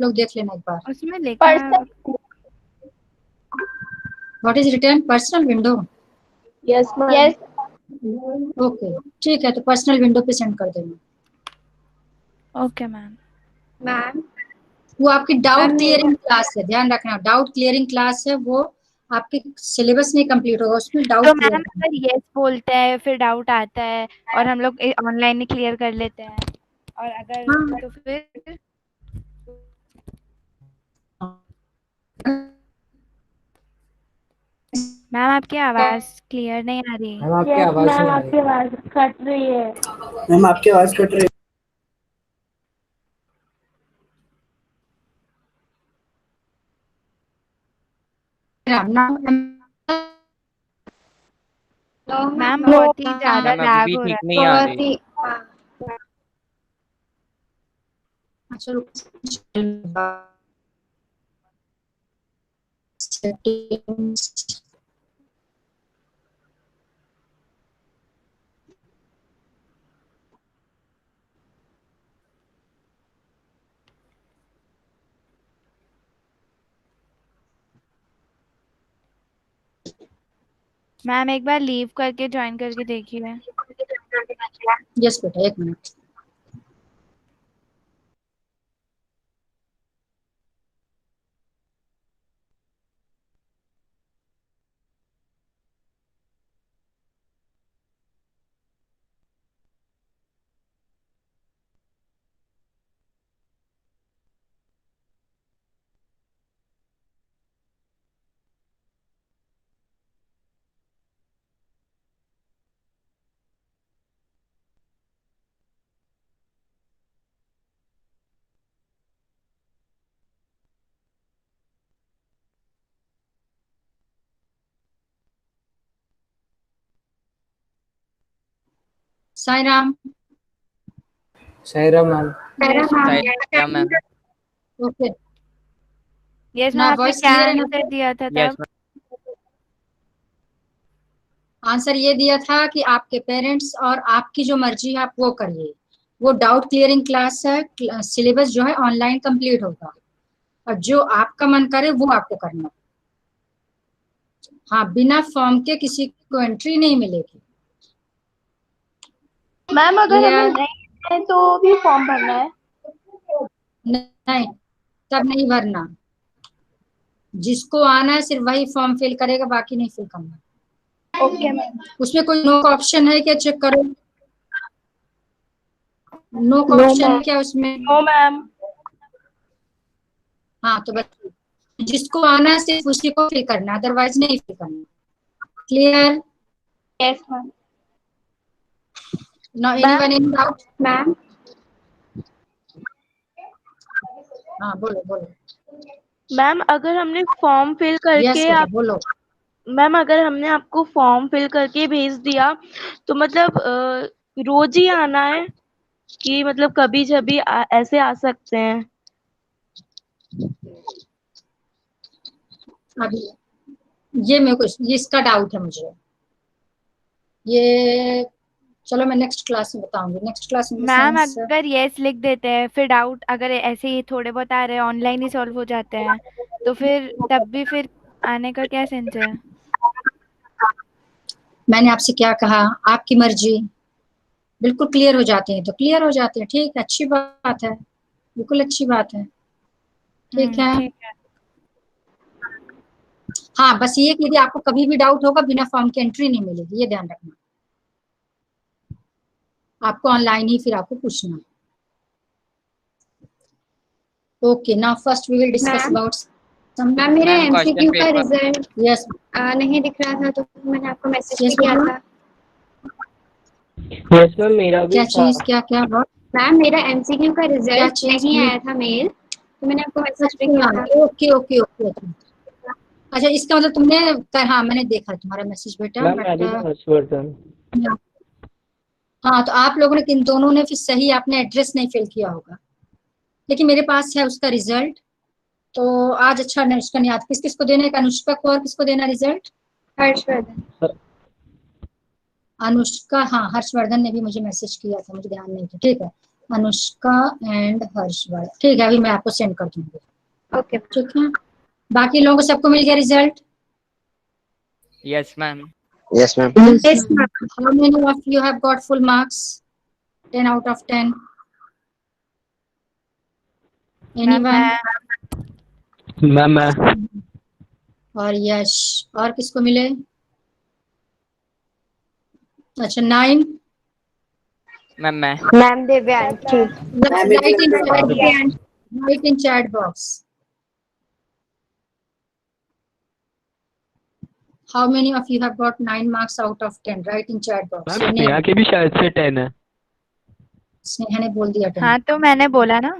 लोग देख लेना एक बार। उसमें लिखा है what is return personal window. Yes ma'am. Yes okay ठीक है, तो पर्सनल विंडो पे सेंड कर देना। Okay ma'am. मैम वो आपकी डाउट मैम क्लियरिंग क्लास है, ध्यान रखना, डाउट क्लियरिंग क्लास है वो। आपके सिलेबस नहीं कंप्लीट होगा उसमें, डाउट तो क्लियर मैम अगर यस बोलते हैं फिर डाउट आता है और हम लोग ऑनलाइन ही क्लियर कर लेते हैं, और अगर हाँ। तो फिर मैम आपकी आवाज क्लियर नहीं आ रही। मैम आपकी यस आवाज मैम, नहीं आ आपकी आवाज कट रही है। रही। मैम आपकी आवाज कट रही है। मैम बहुत ही ज्यादा मैम अभी लैग भी हो ठीक रहा नहीं आ बहुत रही। ही हाँ। अच्छा रुको। सेटिंग्स है। मैम एक बार लीव करके ज्वाइन करके देखिए। यस बेटा, एक मिनट। साई राम। शायरा मैम। यस क्या मैम? ओके, यस मैम ना आपने वॉइस क्या क्लियर है ना? आंसर दिया था यस तब? आंसर ये दिया था कि आपके पेरेंट्स और आपकी जो मर्जी है आप वो करिए। वो डाउट क्लियरिंग क्लास है, सिलेबस जो है ऑनलाइन कंप्लीट होगा, और जो आपका मन करे वो आपको करना। हाँ, बिना फॉर्म के किसी को एंट्री नहीं मिलेगी। मैम अगर हमें क्लियर? नहीं है तो भी फॉर्म भरना है? नहीं, तब नहीं भरना। जिसको आना है सिर्फ वही फॉर्म फिल करेगा, बाकी नहीं फिल करना। Okay ma'am. उसमें कोई नो का ऑप्शन है क्या, चेक करो। नो का नो ऑप्शन है मैम। क्या उसमें? No ma'am. हाँ तो बस जिसको आना है सिर्फ उसी को फिल करना, अदरवाइज नहीं फिल करना। Clear? Yes ma'am. No anyone in doubt? Ma'am हाँ बोलो बोलो। मैम अगर हमने फॉर्म फिल यस करके बेटा आप बोलो। मैम अगर हमने आपको फॉर्म फिल करके भेज दिया तो मतलब रोज ही आना है कि मतलब कभी जभी ऐसे आ सकते हैं? अभी ये मेरे को ये इसका डाउट है मुझे। ये चलो मैं नेक्स्ट क्लास में बताऊंगी, नेक्स्ट क्लास में मैम सेंस। अगर यस लिख देते हैं फिर डाउट अगर ऐसे ही थोड़े बहुत आ रहे हैं ऑनलाइन ही सॉल्व हो जाते हैं, तो फिर तब भी फिर आने का क्या सेंस है? मैंने आपसे क्या कहा, आपकी मर्जी। बिल्कुल क्लियर हो जाते हैं तो क्लियर हो जाते हैं, ठीक है, अच्छी बात है, बिल्कुल अच्छी बात है। ठीक है। ठीक है। हाँ बस ये कि यदि आपको कभी भी डाउट होगा बिना फॉर्म की एंट्री नहीं मिलेगी, ये ध्यान रखना। आपको ऑनलाइन ही फिर आपको पूछना है। Okay, now first we will discuss ma'am about ma'am मेरा मैम क्वेश्चन एमसीक्यू का पेपर। रिजल्ट यस नहीं दिख रहा था, तो मैंने आपको मैसेज भी यस किया बेटा। था। यस मैम मेरा भी क्या था। चीज, क्या क्या what? मैम मेरा एमसीक्यू का क्या रिजल्ट चीज नहीं की? आया था मेल, तो मैंने आपको मैसेज भी किया अच्छा था। Okay okay okay okay. अच्छा इसका मतलब तुमने हाँ मैंने देखा तुम्हारा मैसेज बेटा, मैम बट मैंने भी हर्षवर्धन। हाँ तो आप लोगों ने किन दोनों ने फिर सही आपने एड्रेस नहीं फिल किया होगा, लेकिन मेरे पास है उसका रिजल्ट। तो आज अच्छा अनुष्का ने याद, किस किस को देना है, अनुष्का को और किसको देना रिजल्ट? हर्षवर्धन। अनुष्का, हाँ हर्षवर्धन ने भी मुझे मैसेज किया था, मुझे ध्यान नहीं था, ठीक है। अनुष्का एंड हर्षवर्धन। ठीक है, अभी मैं आपको सेंड कर दूंगी। ओके। ठीक है, बाकी लोगों को सबको मिल गया result? Yes ma'am. Yes, ma'am. Yes, ma'am. How many of you have got full marks? 10 out of 10? Anyone? Ma'am मैं और यश, और किसको मिले? अच्छा 9। मैम मैं Ma'am Devyanshi. Write in chat box. How many of you have got 9 marks out of 10? Write in chat box. Ma'am Sneha के भी शायद से 10 है। स्नेहा ने बोल दिया 10। हाँ तो मैंने बोला ना।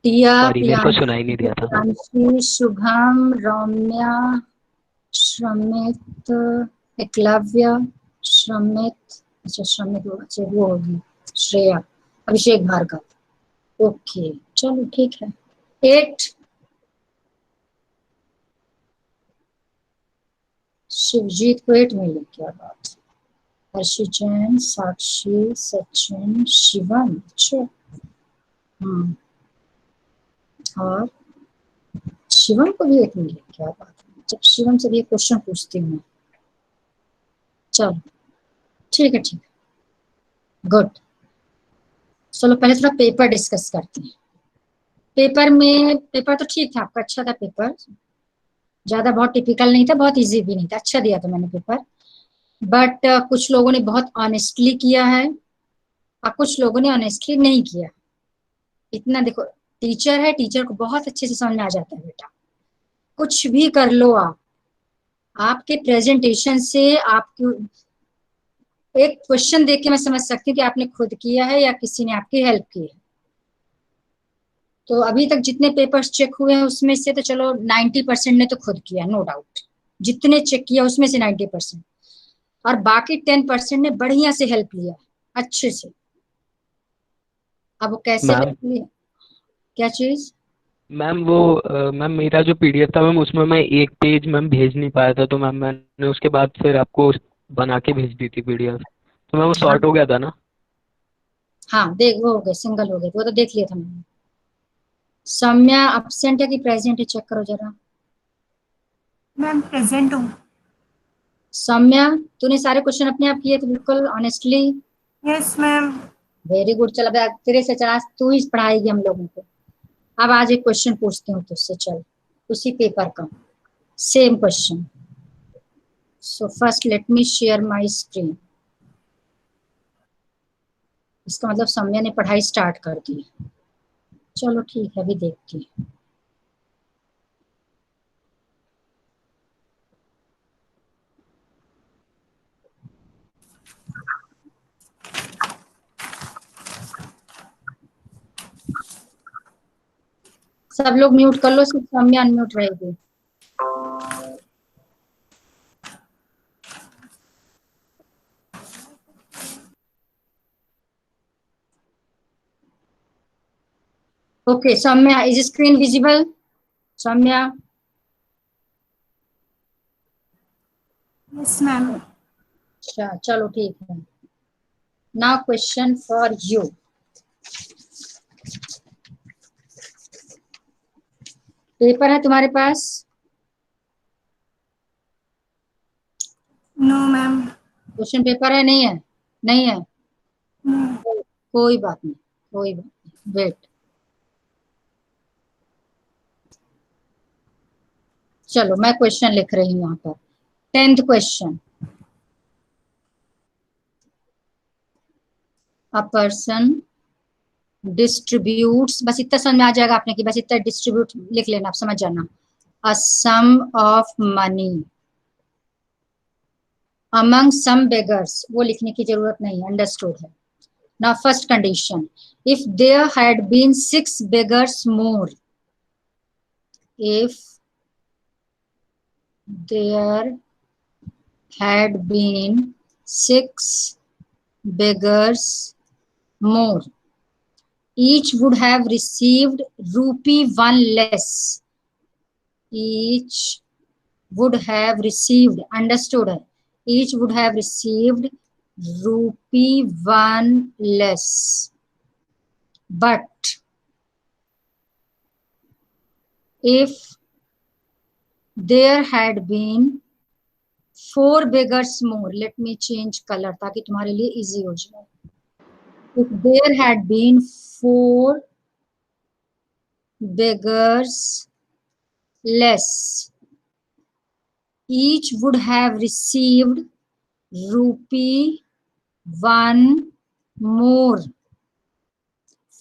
टिया, सॉरी मेरे को सुनाई नहीं दिया था। प्रियांशी, शुभम, रम्या, श्रमित, एकलव्य, श्रमित, अच्छा श्रमित, अच्छा वो होगी श्रेया, अभिषेक भार्गव। ओके चलो ठीक है। 8 शिवजीत को 8 मिले, क्या बात। हर्षी जैन, साक्षी, सचिन, शिवम, अच्छा और शिवम को भी 8 मिले, क्या बात है। जब शिवम से भी एक क्वेश्चन पूछती हूँ। चलो ठीक है, ठीक है, गुड। चलो पहले थोड़ा पेपर डिस्कस करते हैं। पेपर तो ठीक था आपका, अच्छा था पेपर, ज्यादा बहुत टिपिकल नहीं था, बहुत इजी भी नहीं था, अच्छा दिया था मैंने पेपर। बट कुछ लोगों ने बहुत ऑनेस्टली किया है और कुछ लोगों ने ऑनेस्टली नहीं किया। इतना देखो, टीचर है, टीचर को बहुत अच्छे से समझ में आ जाता है बेटा, कुछ भी कर लो आप, आपके प्रेजेंटेशन से आपकी एक क्वेश्चन देख के मैं समझ सकती हूँ कि आपने खुद किया है या किसी ने आपकी हेल्प की है। तो अभी तक जितने पेपर्स चेक हुए हैं उसमें से तो चलो 90% ने तो खुद किया, नो डाउट। जितने चेक किया उसमें से 90%, और बाकी 10% ने बढ़िया से हेल्प लिया, अच्छे से। अब वो कैसे हेल्प लिया, क्या चीज? मैम वो मैम मेरा जो पीडीएफ था मैम उसमें मैं एक पेज मैम भेज नहीं पाया था, तो मैम मैंने उसके बाद फिर आपको बना के भेज दी थी पीडीएफ, तो मैम वो सॉर्ट हो गया था ना? हाँ देख, वो हो गए, सिंगल हो गए, वो तो देख लिया था मैंने। सौम्या अब्सेंट है कि प्रेजेंट है, चेक करो जरा। मैम प्रेजेंट हूँ। सौम्या तूने सारे क्वेश्चन अपने आप किए थे बिल्कुल honestly? Yes ma'am. Very good. चल अब तेरे से चला, तू ही पढ़ाएगी हम लोगों को। अब आज एक क्वेश्चन पूछती हूँ तुझसे, चल उसी पेपर का same question. So first let me share my screen. इसका मतलब सौम्या ने पढ़ाई स्टार्ट कर दी। चलो ठीक है, अभी देखती हूँ। सब लोग म्यूट कर लो, सिर्फ सौम्या अनम्यूट रहेगी। Okay Saumya, is screen visible? Saumya? Yes ma'am. अच्छा चलो ठीक है। Now question for you. Paper है तुम्हारे पास? No ma'am. क्वेश्चन पेपर है? नहीं है? नहीं है, नो। कोई बात नहीं, कोई बात नहीं, वेट। चलो मैं क्वेश्चन लिख रही हूँ यहाँ पर। 10th question. अ पर्सन डिस्ट्रीब्यूट्स, बस इतना समझ में आ जाएगा आपने कि बस इतना डिस्ट्रीब्यूट लिख लेना, आप समझ जाना। A sum of money among some beggars, वो लिखने की जरूरत नहीं, अंडरस्टूड है। Now first condition, if there had been 6 beggars more, if there had been 6 beggars more, each would have received ₹1 less. Each would have received, understood? Each would have received ₹1 less. but if there had been 4 beggars more, let me change color ताकि तुम्हारे लिए easy हो जाए. If there had been 4 beggars less, each would have received rupee 1 more.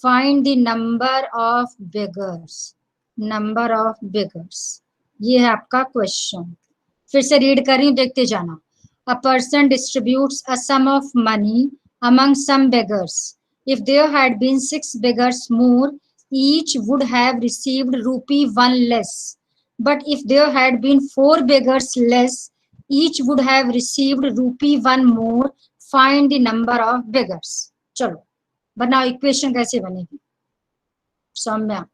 Find the number of beggars. Number of beggars. ये है आपका question. फिर से रीड कर रही हूँ, देखते जाना. A person distributes a sum of money among some beggars. If there had been 6 beggars more, each would have received rupee 1 less. But if there had been 4 beggars less, each would have received rupee 1 more. Find the number of beggars. चलो बनाओ, equation कैसे बनेगी. Saumya,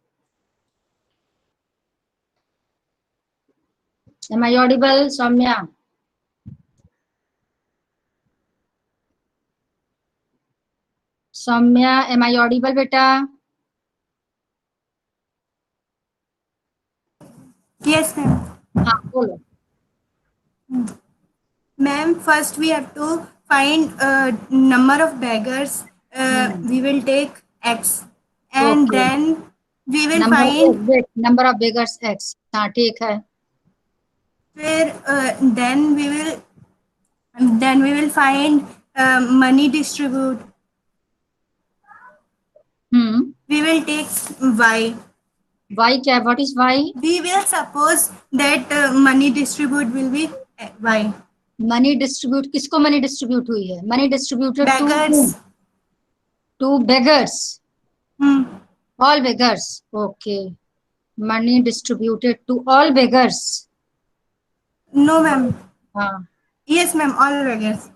am I audible? Saumya, Saumya, am I audible बेटा? Yes, ma'am. हाँ बोलो. Ma'am, first we have to find number of beggars. We will take X, and Okay. then we will Number find. number of beggars X. हाँ ठीक है. फिर then we will find money distribute. We will take Y. Y क्या है? What is Y? We will suppose that money distribute will be Y. Money distribute, किसको money distribute हुई है? Money distributed Beggars. To beggars. Hmm. All beggars. Okay. Money distributed to all beggars. No, ma'am. हाँ, Yes, ma'am. All beggars.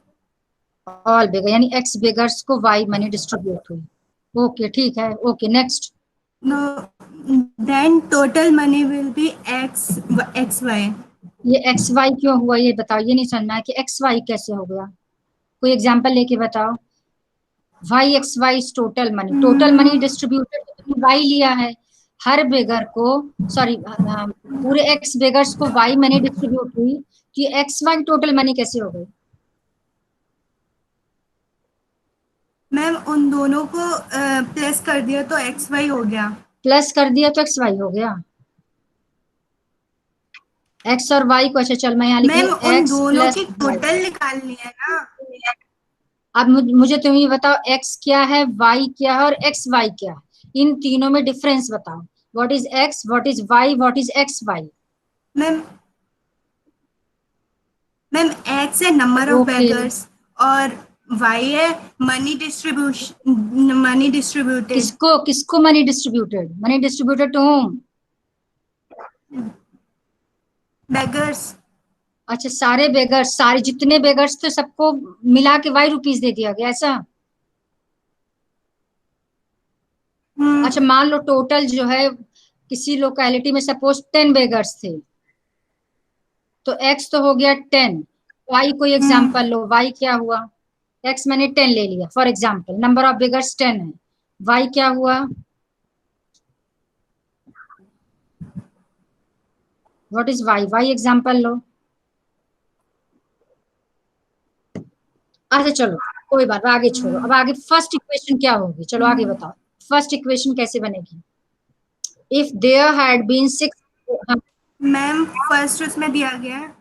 all beggar यानी X beggars को Y money distribute हुई. Okay ठीक है. Okay next. No. Then total money will be XY. ये XY क्यों हुआ ये बताओ. ये नहीं समझना है कि XY कैसे हो गया. कोई एग्जांपल लेके बताओ. YXY is total money. Total money distributed Y लिया है. हर बेगर को, सॉरी पूरे X बेगर्स को Y मनी डिस्ट्रीब्यूट हुई, कि XY टोटल मनी कैसे हो गई. मैम उन दोनों को प्लस कर दिया तो XY हो गया. प्लस कर दिया तो XY हो गया. X और Y को, अच्छा चल मैं यहाँ लिख मैम रही उन X दोनों प्लस की टोटल निकालनी है ना. अब मुझे तुम ये बताओ X क्या है, Y क्या है और XY क्या है. इन तीनों में डिफरेंस बताओ. What is X, what is Y, what is XY. Ma'am X है नंबर ऑफ Okay. बेगर्स और Y है मनी डिस्ट्रीब्यूटेड. किसको किसको money distributed? Money distributed to whom? Beggars. अच्छा सारे बेगर्स, सारे जितने बेगर्स थे सबको मिला के Y रुपीज दे दिया गया ऐसा. अच्छा मान लो टोटल जो है किसी लोकेलिटी में सपोज 10 बेगर्स थे, तो X तो हो गया 10. Y कोई एग्जांपल लो. Y क्या हुआ? X मैंने 10 ले लिया for example. Number of beggars 10 है. Y क्या हुआ? What is Y? Y example लो. अच्छा चलो कोई बात, आगे छोड़ो. अब आगे फर्स्ट इक्वेशन क्या होगी, चलो आगे बताओ. फर्स्ट इक्वेशन कैसे बनेगी? If there had been 6. Ma'am first उसमें दिया गया है.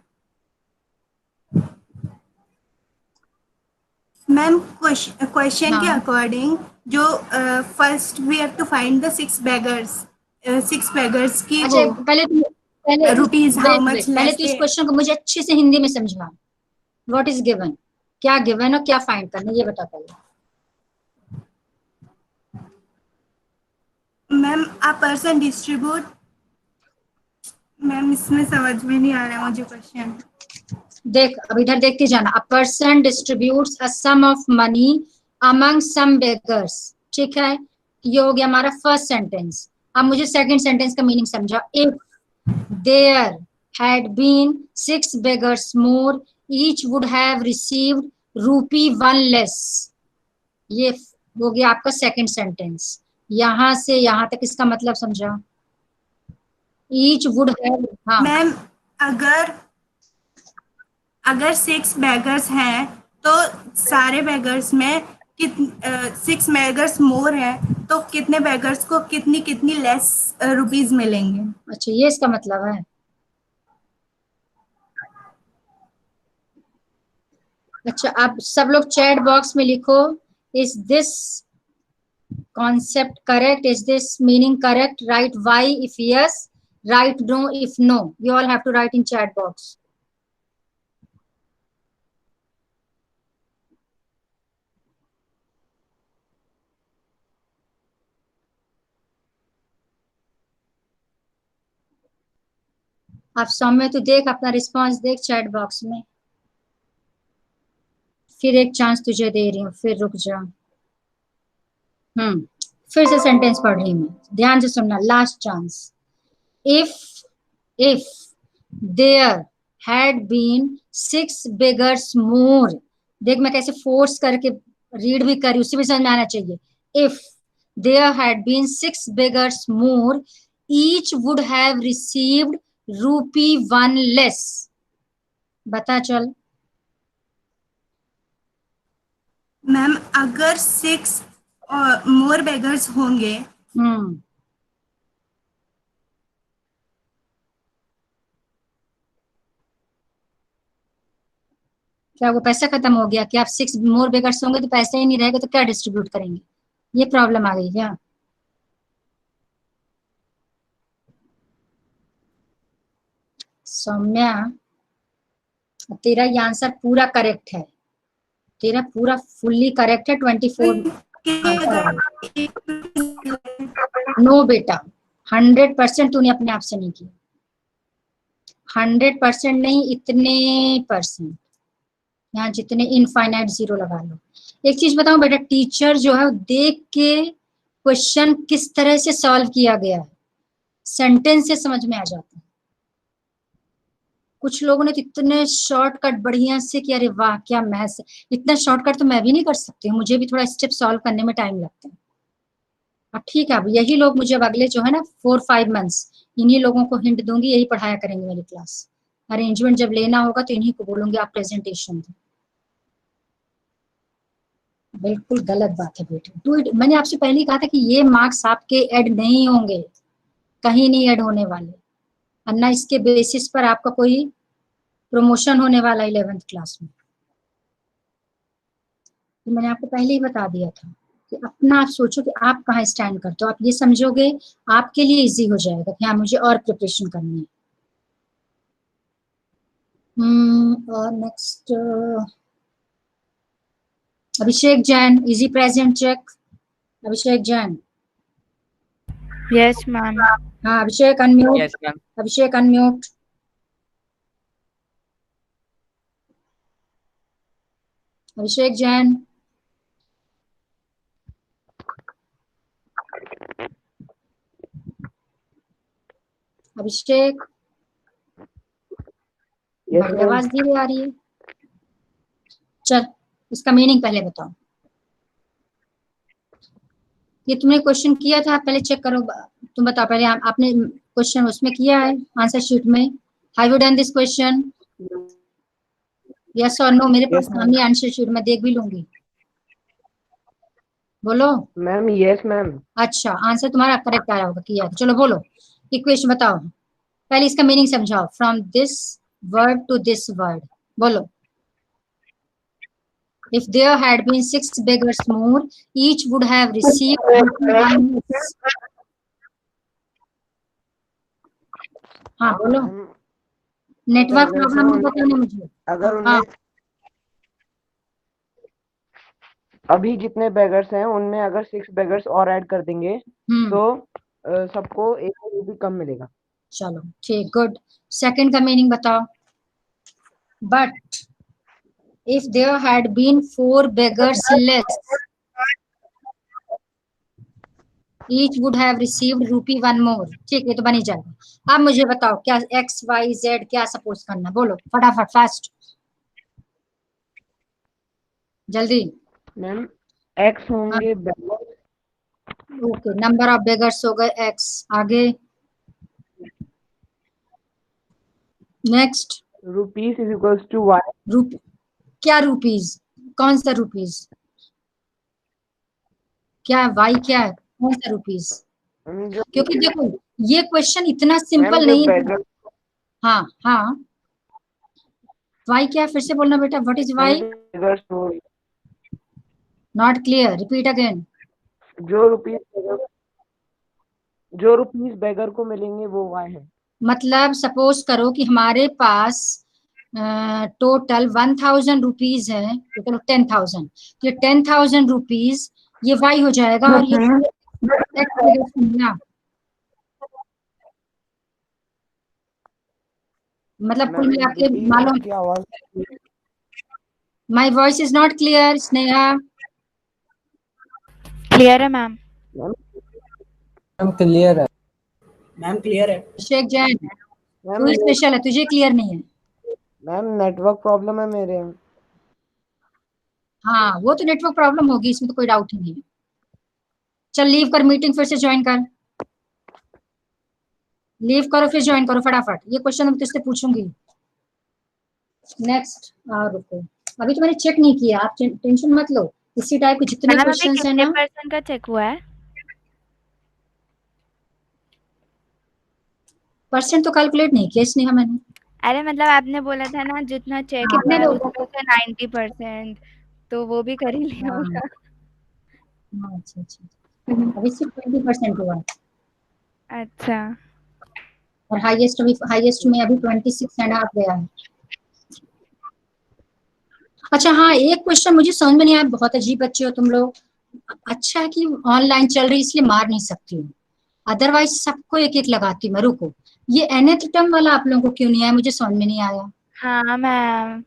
मैम क्वेश्चन के अकॉर्डिंग जो first we have to find the 6 beggars की. अच्छा पहले रुपीज हाउ मच पहले तो इस क्वेश्चन को मुझे अच्छे से हिंदी में समझा. व्हाट इज गिवन, क्या गिवन और क्या फाइंड करना, ये बता पहले. Ma'am a person distribute. Ma'am इसमें समझ में नहीं आ रहा है मुझे क्वेश्चन. देख अब इधर देखते जाना. A person distributes a sum of money among some beggars. ठीक है, ये हो गया हमारा फर्स्ट सेंटेंस. अब मुझे सेकंड सेंटेंस का मीनिंग समझा. If there had been 6 beggars more, each would have received rupee 1 less. ये हो गया आपका सेकंड सेंटेंस. यहाँ से यहाँ तक इसका मतलब समझा? ईच वुड हैव, हाँ मैम अगर अगर 6 बेगर्स हैं तो सारे बेगर्स में 6 बेगर्स मोर है तो कितने बेगर्स को कितनी कितनी लेस रुपीज मिलेंगे। अच्छा, ये इसका मतलब है। अच्छा, आप सब लोग चैट बॉक्स में लिखो, is this concept correct, is this meaning correct, write y if yes, write no if no. You all have to write in chat box. आप सौम्य तो देख, अपना रिस्पांस देख चैट बॉक्स में। फिर एक चांस तुझे दे रही हूँ, फिर रुक जा। फिर से सेंटेंस पढ़ रही हूँ, ध्यान से सुनना, last chance. if there had been 6 beggars more, देख मैं कैसे फोर्स करके रीड भी करी, उसी में समझ में आना चाहिए। if there had been 6 beggars more, each would have received ₹1 less. बता चल। मैम अगर 6 मोर बेगर्स होंगे क्या वो पैसा खत्म हो गया कि आप 6 मोर बेगर्स होंगे तो पैसा ही नहीं रहेगा तो क्या डिस्ट्रीब्यूट करेंगे? ये प्रॉब्लम आ गई क्या? सौम्या, तेरा ये आंसर पूरा करेक्ट है, तेरा पूरा फुल्ली करेक्ट है। 24। नो बेटा, 100% तूने अपने आप से नहीं किया, 100% नहीं, इतने परसेंट, यहाँ जितने इनफाइनाइट जीरो लगा लो। एक चीज बताऊं बेटा, टीचर जो है देख के क्वेश्चन किस तरह से सॉल्व किया गया है, सेंटेंस से समझ में आ जाता है। कुछ लोगों ने तो इतने शॉर्टकट बढ़िया से किया, अरे वाह क्या मैथ्स, इतना शॉर्टकट तो मैं भी नहीं कर सकती हूँ, मुझे भी थोड़ा स्टेप सॉल्व करने में टाइम लगता है। अब ठीक है, अब यही लोग मुझे अब अगले जो है ना 4-5 मंथ्स इन्हीं लोगों को हिंट दूंगी, यही पढ़ाया करेंगे मेरी क्लास। अरेंजमेंट जब लेना होगा तो इन्हीं को बोलूंगी आप प्रेजेंटेशन दो। बिल्कुल गलत बात है बेटे, डू इट। मैंने आपसे पहले ही कहा था कि ये मार्क्स आपके ऐड नहीं होंगे, कहीं नहीं ऐड होने वाले, और ना इसके बेसिस पर आपका कोई प्रमोशन होने वाला 11th क्लास में। तो मैंने आपको पहले ही बता दिया था कि अपना आप सोचो कि आप कहाँ स्टैंड करते हो, आप ये समझोगे आपके लिए इजी हो जाएगा कि हाँ मुझे और प्रिपरेशन करनी है। और next Abhishek Jain, is he present check. Abhishek Jain. Yes ma'am. हाँ Abhishek unmute. Yes ma'am. Abhishek unmute. Abhishek Jain. Abhishek, बड़ी आवाज धीरे आ रही है। चल इसका मीनिंग पहले बताओ। ये तुमने क्वेश्चन किया था, पहले चेक करो, तुम बताओ पहले, आपने क्वेश्चन उसमें किया है आंसर शीट में? Have you done this question? Yes और नो? मेरे पास सामने आंसर शीट में देख भी लूंगी, बोलो। Ma'am yes ma'am. अच्छा, आंसर तुम्हारा करेक्ट आया होगा, किया। चलो बोलो, इक्वेशन बताओ, पहले इसका मीनिंग समझाओ। From this word to this word, बोलो। If there had been 6 beggars more, each would have received ₹1. हाँ बोलो, नेटवर्क प्रॉब्लम है बताने मुझे। अगर उनमें अभी जितने बेगर्स हैं उनमें अगर 6 बेगर्स और ऐड कर देंगे तो सबको ₹1 कम मिलेगा। चलो ठीक, गुड। सेकंड का मीनिंग बताओ। But if there had been 4 beggars less, each would have received ₹1 more। ठीक है, तो बनी जाएगा। अब मुझे बताओ क्या x y z क्या सपोज करना, बोलो फटाफट, फास्ट, जल्दी। मैम x होंगे beggars okay, number of beggars हो गए x। आगे next. Rupees is equals to Y. क्या रुपीस? कौन सा रुपीस? क्या वाई क्या है? कौन सा रुपीस? क्योंकि देखो ये क्वेश्चन इतना सिंपल नहीं है। हाँ हाँ, वाई क्या है? फिर से बोलना बेटा, what is Y? Not clear, repeat again. जो रुपीस बेगर को मिलेंगे वो वाई है। मतलब सपोज करो कि हमारे पास टोटल 1000 रुपीज है, टोटल 10,000। ये 10,000 रुपीज ये वाई हो जाएगा और ये मतलब कुल मिला के मालूम। My voice is not clear. Sneha clear है मैम? मैम क्लियर है। मैम क्लियर है। शेख जैन तू स्पेशल है, तुझे क्लियर नहीं है? मैम नेटवर्क प्रॉब्लम है मेरे। हाँ वो तो नेटवर्क प्रॉब्लम होगी, इसमें तो कोई डाउट ही नहीं है। चल लीव कर, मीटिंग फिर से ज्वाइन कर। लीव करो फिर ज्वाइन करो फटाफट। ये क्वेश्चन मैं तुझसे पूछूंगी। नेक्स्ट। रुको, अभी तो मैंने चेक नहीं किया, आप टेंशन मत लो। इसी टाइप के जितने क्वेश्चंस हैं ना, परसेंट का चेक हुआ है? परसेंट तो कैलकुलेट नहीं किया स्नेहा मैंने। अरे मतलब आपने बोला था ना जितना चेक कितने हुआ है लोगों उसमें से 90%, तो वो भी कर ही लिया होगा। अच्छा अच्छा, अभी सिर्फ 20% हुआ है। अच्छा, और हाईएस्ट में अभी 26.5 गया है। अच्छा हाँ, एक क्वेश्चन मुझे समझ में नहीं आया, बहुत अजीब बच्चे हो तुम लोग। अच्छा है कि ऑनलाइन चल रही इसलिए मार नहीं सकती हूँ, अदरवाइज सबको एक एक लगाती मैं। रुको, ये nth टर्म वाला आप लोगों को क्यों नहीं आया? मुझे समझ में नहीं आया। हाँ मैम।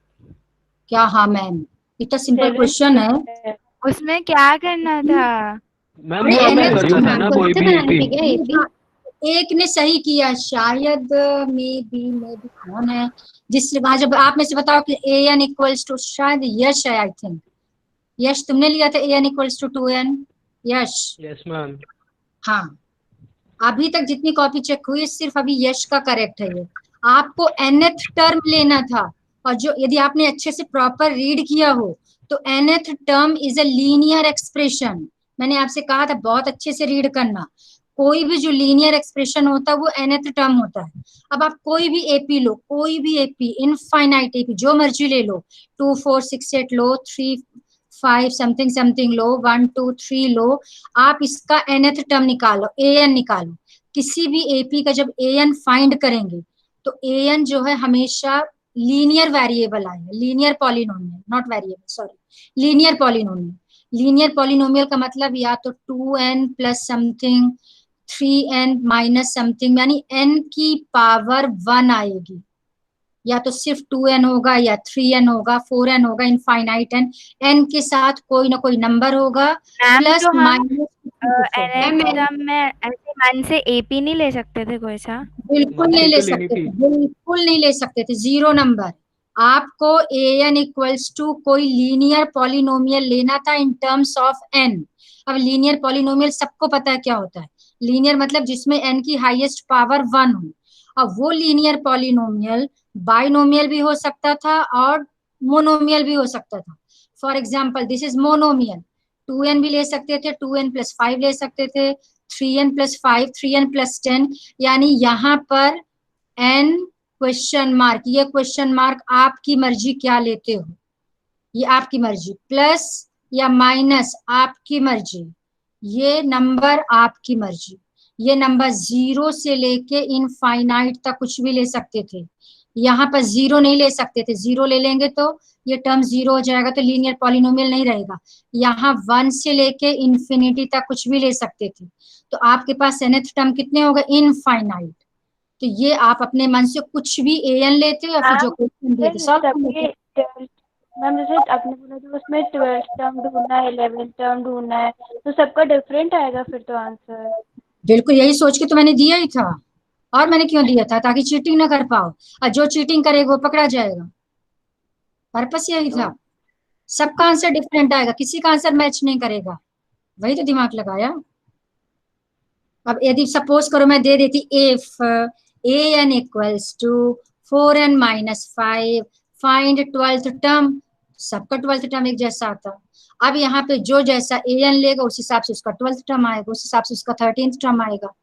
क्या हाँ मैम? इतना सिंपल क्वेश्चन है, उसमें क्या करना था? मैम वो आपने करा था ना कोई भी एक ने सही किया शायद, मे बी कौन है जिससे वहां, जब आप में से बताओ कि an इक्वल्स टू, शायद यश है, आई थिंक यश तुमने लिया था an equals to 2n। Yash? Yes ma'am. हाँ, अभी तक जितनी कॉपी चेक हुई सिर्फ अभी यश का करेक्ट है। ये आपको nth टर्म लेना था, और जो यदि आपने अच्छे से प्रॉपर रीड किया हो तो nth term is a linear expression. मैंने आपसे कहा था बहुत अच्छे से रीड करना। कोई भी जो लीनियर एक्सप्रेशन होता है वो nth टर्म होता है। अब आप कोई भी एपी लो, कोई भी एपी, इनफाइनाइट एपी जो मर्जी ले लो, 2 4 6 8 लो, 3 5 समथिंग समथिंग लो, 1 2 3 लो, आप इसका nth टर्म निकालो, an निकालो। किसी भी एपी का जब an फाइंड करेंगे तो an जो है हमेशा लीनियर वेरिएबल आएगा, linear polynomial, not variable, sorry, linear polynomial. Linear polynomial का मतलब या तो 2n plus something, 3n minus something, यानी n की पावर 1 आएगी, या तो सिर्फ 2n होगा या 3n होगा, 4n होगा, इनफाइनाइट n के साथ कोई ना कोई नंबर होगा, प्लस माइनस। टर्म में ऐसे मान से एपी नहीं ले सकते थे कोई सा? बिल्कुल नहीं ले सकते थे, बिल्कुल नहीं ले सकते थे, 0 नंबर। आपको an इक्वल्स टू कोई लीनियर पॉलिनोमियल लेना था इन टर्म्स ऑफ n। अब लीनियर पॉलिनोमियल सबको पता है क्या होता है, लीनियर मतलब जिसमें n की हाईएस्ट पावर 1 हो। अब वो लीनियर पॉलिनोमियल बाइनोमियल भी हो सकता था और मोनोमियल भी हो सकता था। For example this is monomial, 2n भी ले सकते थे, 2n प्लस 5 ले सकते थे, 3n प्लस 5, 3n प्लस 10, यानी यहाँ पर n क्वेश्चन मार्क, ये क्वेश्चन मार्क आपकी मर्जी क्या लेते हो, ये आपकी मर्जी, प्लस या माइनस आपकी मर्जी, ये नंबर आपकी मर्जी। ये नंबर 0 से लेके इनफाइनाइट तक कुछ भी ले सकते थे। यहाँ पर 0 नहीं ले सकते थे, 0 ले लेंगे तो ये टर्म 0 हो जाएगा, तो लीनियर पॉलिनोमियल नहीं रहेगा। यहाँ 1 से लेके इंफिनिटी तक कुछ भी ले सकते थे, तो आपके पास nth टर्म कितने हो गए? इनफाइनाइट। तो ये आप अपने मन से कुछ भी an लेते हो या फिर जो क्वेश्चन दिए थे सॉल्व कर लेते। मैम जैसे आपने बोला था उसमें 12th टर्म ढूंढना है, 11th टर्म ढूंढना है, तो सबका डिफरेंट आएगा फिर तो आंसर। बिल्कुल यही सोच के तो मैंने दिया ही था, और मैंने क्यों दिया था? ताकि चीटिंग ना कर पाओ, और जो चीटिंग करेगा वो पकड़ा जाएगा। पर्पस यही था, सबका आंसर डिफरेंट आएगा, किसी का आंसर मैच नहीं करेगा, वही तो दिमाग लगाया। अब यदि सपोज करो मैं दे देती if an equals to 4n minus 5 find 12th term, सबका 12th टर्म एक जैसा आता। अब यहाँ पे जो जैसा an लेगा उस हिसाब से उसका 12th टर्म आएगा, उस हिसाब से उसका 13th टर्म आएगा।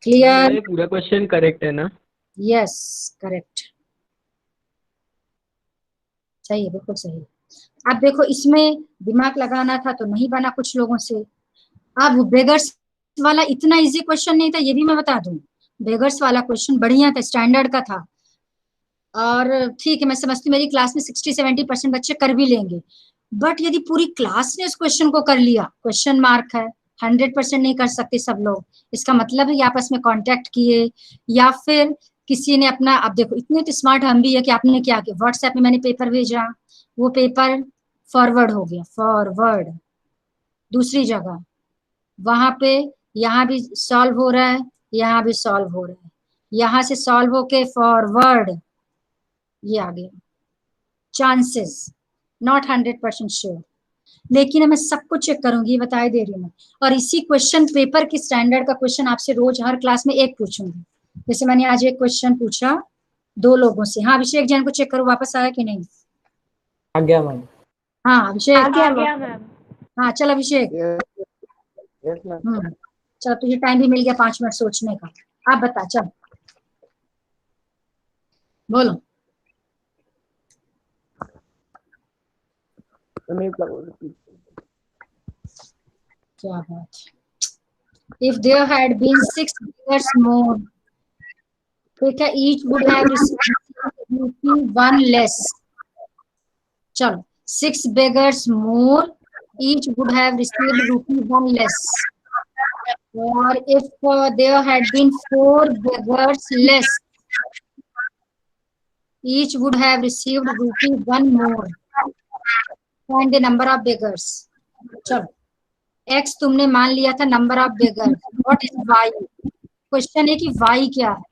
क्लियर? ये पूरा क्वेश्चन करेक्ट है ना? यस करेक्ट, सही है, बिल्कुल सही। अब देखो इसमें दिमाग लगाना था तो नहीं बना कुछ लोगों से। अब बेगर्स वाला इतना इजी क्वेश्चन नहीं था, ये भी मैं बता दूं। बेगर्स वाला क्वेश्चन बढ़िया था, स्टैंडर्ड का था, और ठीक है मैं समझती मेरी क्लास में 60-70% बच्चे कर भी लेंगे, बट यदि पूरी क्लास ने उस क्वेश्चन को कर लिया, क्वेश्चन मार्क है, 100% नहीं कर सकते सब लोग। इसका मतलब है कि आपस में कांटेक्ट किए या फिर किसी ने अपना, अब देखो इतने तो स्मार्ट हम भी है कि आपने क्या किया, व्हाट्सएप में मैंने पेपर भेजा, वो पेपर फॉरवर्ड हो गया, फॉरवर्ड दूसरी जगह, वहां पे यहाँ भी सॉल्व हो रहा है, यहाँ भी सॉल्व हो रहा है, यहाँ से सॉल्व होके फॉरवर्ड ये आ गया। चांसेस नॉट 100% श्योर, लेकिन मैं सब कुछ चेक करूंगी, ये बताए दे रही हूँ मैं। और इसी क्वेश्चन पेपर की स्टैंडर्ड का क्वेश्चन आपसे रोज हर क्लास में एक पूछूंगी। जैसे मैंने आज एक क्वेश्चन पूछा 2 लोगों से। हाँ अभिषेक जैन को चेक करो वापस आया कि नहीं? आ गया मैम। हाँ अभिषेक आ गया मैम। हाँ चल अभिषेक। Yes ma'am. चल तुझे टाइम भी मिल गया 5 मिनट सोचने का। आप बता, चल बोलो। क्या बात है। If there had been 6 beggars more, ठीक है, each would have received rupee 1 less. चलो 6 beggars more, each would have received rupee 1 less. Or if there had been 4 beggars less, each would have received rupee 1 more. Find the number of beggars. चलो x तुमने मान लिया था number of beggar. What is y? Question है कि y क्या है।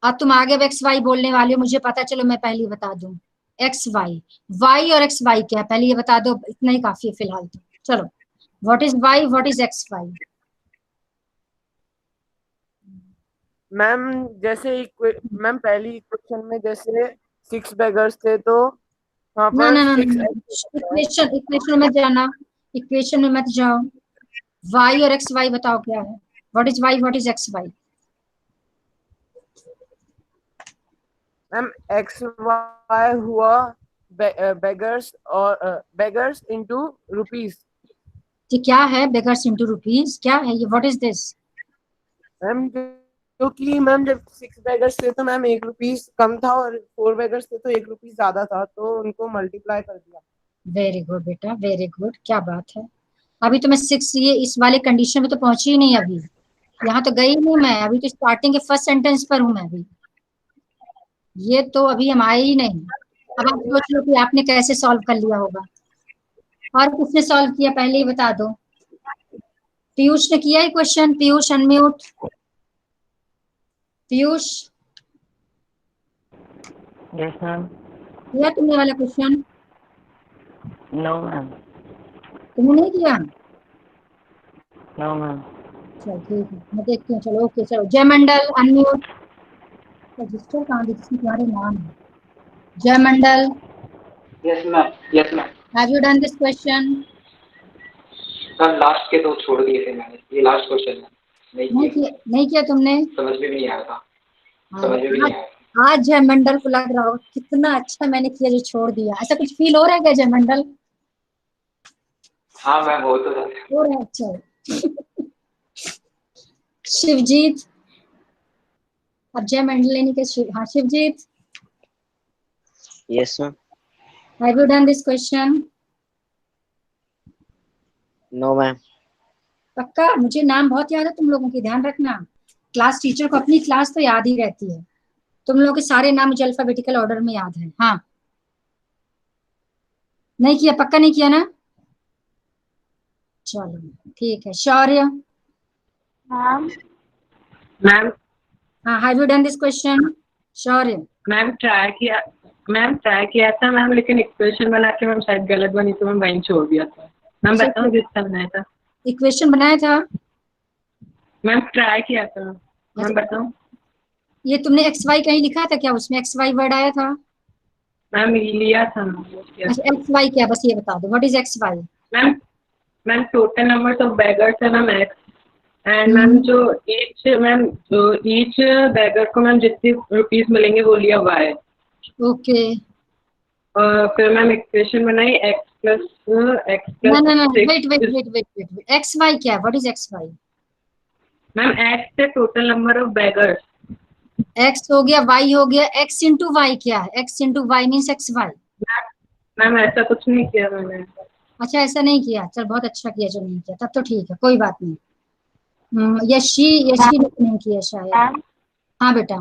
अब तुम आगे x y बोलने वाले हो, मुझे पता, चलो मैं पहले बता दूं। x y, y और x y क्या है पहले ये बता दो, इतना ही काफी है फिलहाल तो। चलो what is y, what is x y? Ma'am जैसे मैम पहली क्वेश्चन में जैसे 6 बेगर्स थे तो वहाँ ना पर ना ना 6 इक्वेशन में जाना, इक्वेशन में मत जाओ। y और x y बताओ क्या है। What is y, what is x y? Ma'am X Y हुआ बेगर्स और बेगर्स इनटू रुपीस। ये क्या है बेगर्स इनटू रुपीस, क्या है ये? What is this? मैम क्योंकि मैम जब 6 बेगर्स थे तो मैम 1 रुपीस कम था और 4 बेगर्स थे तो 1 रुपीस ज्यादा था, तो उनको मल्टीप्लाई कर दिया। वेरी गुड बेटा, वेरी गुड, क्या बात है। अभी तो मैं 6 ये इस वाले कंडीशन में तो पहुंची ही नहीं, अभी यहाँ तो गई नहीं मैं, अभी तो स्टार्टिंग के फर्स्ट सेंटेंस पर हूँ मैं अभी, ये तो अभी हम आए ही नहीं। अब आप सोच लो कि आपने कैसे सॉल्व कर लिया होगा, और किसने सॉल्व किया पहले ही बता दो। पीयूष ने किया है question, Piyush unmute. Piyush yes ma'am. किया तुमने वाला क्वेश्चन? No ma'am. तुमने नहीं किया? No ma'am. चलो ठीक है मैं देखती हूँ। चलो ओके, चलो जय मंडल अनम्यूट। रजिस्टर कहाँ दी जिसमें तुम्हारे नाम है? Jay Mandal. Yes ma'am, yes ma'am. Have you done this question? Ma'am last के 2 छोड़ दिए थे मैंने, ये लास्ट क्वेश्चन है। नहीं किया तुमने? समझ में भी नहीं आया था, समझ में भी नहीं आया। आज जय मंडल को लग रहा हो कितना अच्छा मैंने किया जो छोड़ दिया, ऐसा कुछ फील हो रहा है क्या जय मंडल? हाँ मैम हो तो रहा है। अच्छा शिवजीत, अब जय मंडल लेने के हाँ Shivjeet. Yes ma'am. Have you done this question? No ma'am. पक्का? मुझे नाम बहुत याद है तुम लोगों की, ध्यान रखना। क्लास टीचर को अपनी क्लास तो याद ही रहती है, तुम लोगों के सारे नाम मुझे अल्फाबेटिकल ऑर्डर में याद है। हाँ नहीं किया? पक्का नहीं किया ना? चलो ठीक है। शौर्य। मैम। मैम हाँ, have you done this question? Shaurya. Ma'am try किया था मैम, लेकिन इक्वेशन बना के मैम शायद गलत बनी तो मैं वहीं छोड़ दिया था। मैम बताओ जितना बनाया था। इक्वेशन बनाया था? मैम ट्राई किया था। मैम बताओ। ये तुमने एक्स वाई कहीं लिखा था क्या? उसमें एक्स वाई वर्ड आया था? मैम लिया था। अच्छा, एक्स वाई क्या, बस ये बता दो, what is X Y? Ma'am total numbers of beggars है मैम एक्स, एंड मैम जो ईच बेगर को मैम जितनी रुपीस मिलेंगे वो लिया वाई। ओके। फिर मैम इक्वेशन बनाई एक्स प्लस ना वेट, एक्स वाई क्या है? What is X Y? Ma'am X है total number of beggars. X हो गया, वाई हो गया, एक्स इंटू वाई क्या है? X into Y means X Y. Ma'am ऐसा कुछ नहीं किया मैंने। अच्छा, ऐसा नहीं किया, चल बहुत अच्छा किया जो नहीं किया, तब तो ठीक है, कोई बात नहीं। यशी नहीं किया शायद। हाँ बेटा।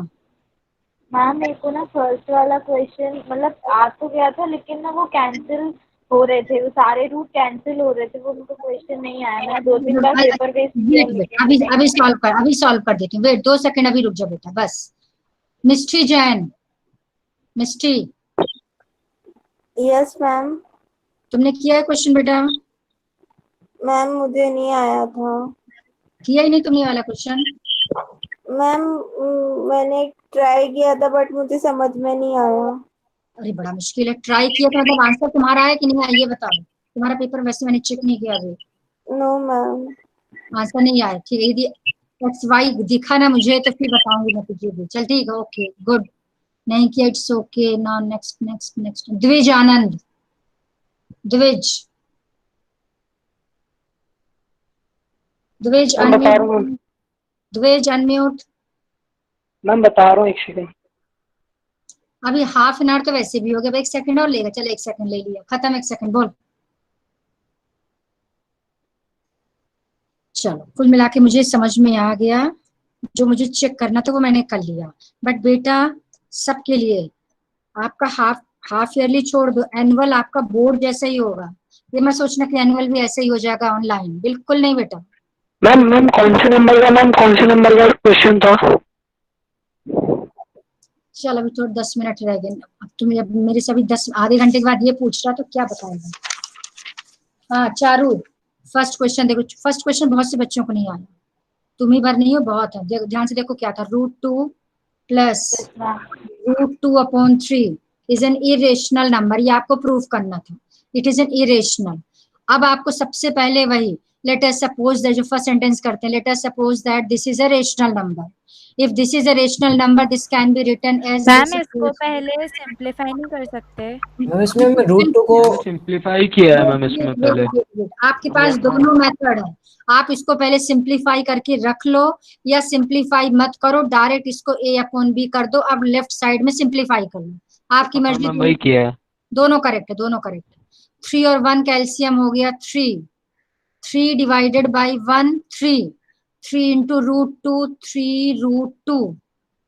मैम मेरे को ना फर्स्ट वाला क्वेश्चन मतलब आ तो गया था, लेकिन ना वो कैंसिल हो रहे थे, वो सारे रूट कैंसिल हो रहे थे, वो उनको क्वेश्चन नहीं आया। मैंने 2-3 बार पेपर वेस्ट किया लेकिन अभी सॉल्व कर देती हूँ। वेट 2 सेकंड, अभी रुक जा बेटा बस। Mystery Jain, mystery. Yes ma'am. तुमने किया है क्वेश्चन बेटा? मैम मुझे नहीं आया था। किया ही नहीं तुमने वाला क्वेश्चन? मैम मैंने ट्राई किया था बट मुझे समझ में नहीं आया। अरे बड़ा मुश्किल है। ट्राई किया था मतलब आंसर तुम्हारा है कि नहीं आया ये बताओ। तुम्हारा पेपर वैसे मैंने चेक नहीं किया अभी। No ma'am. आंसर नहीं आया, ठीक है। यदि एक्स वाई दिखा ना मुझे तो फिर बताऊंगी मैं तुझे भी। चल ठीक है, ओके गुड। नहीं किया, इट्स ओके। ना नेक्स्ट द्विज आनंद। द्विज अनम्यूट। मैम बता रहा हूँ, 1 सेकंड। अभी हाफ एन आवर तो वैसे भी हो गया, 1 सेकंड और लेगा। चल 1 सेकंड ले लिया, खत्म। 1 सेकंड बोल। चलो कुल मिला के मुझे समझ में आ गया, जो मुझे चेक करना था वो मैंने कर लिया। बट बेटा सबके लिए आपका हाफ ईयरली छोड़ दो, एनुअल आपका बोर्ड जैसा ही होगा। ये मैं सोचना कि एनुअल भी ऐसे ही हो जाएगा ऑनलाइन, बिल्कुल नहीं बेटा। मैम कौन से नंबर का क्वेश्चन था? चल अभी तो 10 मिनट रह गए। अब तुम जब मेरे से अभी आधे घंटे के बाद ये पूछ रहा तो क्या बताएगा। हाँ चारू, फर्स्ट क्वेश्चन देखो। फर्स्ट क्वेश्चन बहुत से बच्चों को नहीं आया, तुम ही भर नहीं हो, बहुत है। ध्यान से देखो क्या था। √2 plus √2/3 is an irrational number. ये आपको प्रूफ करना था, इट इज एन इरेशनल। अब आपको सबसे पहले वही लेट अस सपोज दैट, जो फर्स्ट सेंटेंस करते हैं, let us suppose that this is a rational number. If this is a rational number this can be written as. Ma'am इसको पहले सिंपलीफाई नहीं कर सकते? मैम इसमें √2 को सिंपलीफाई किया है मैम इसमें पहले। आपके पास दोनों मेथड है, आप इसको पहले सिंपलीफाई करके रख लो या सिंपलीफाई मत करो, डायरेक्ट इसको a/b कर दो। अब लेफ्ट साइड में सिंपलीफाई कर लो, आपकी मर्जी। वही किया है, दोनों करेक्ट है, दोनों करेक्ट है। 3 और 1 कैल्शियम हो गया 3 divided by 1 3 into √2 3√2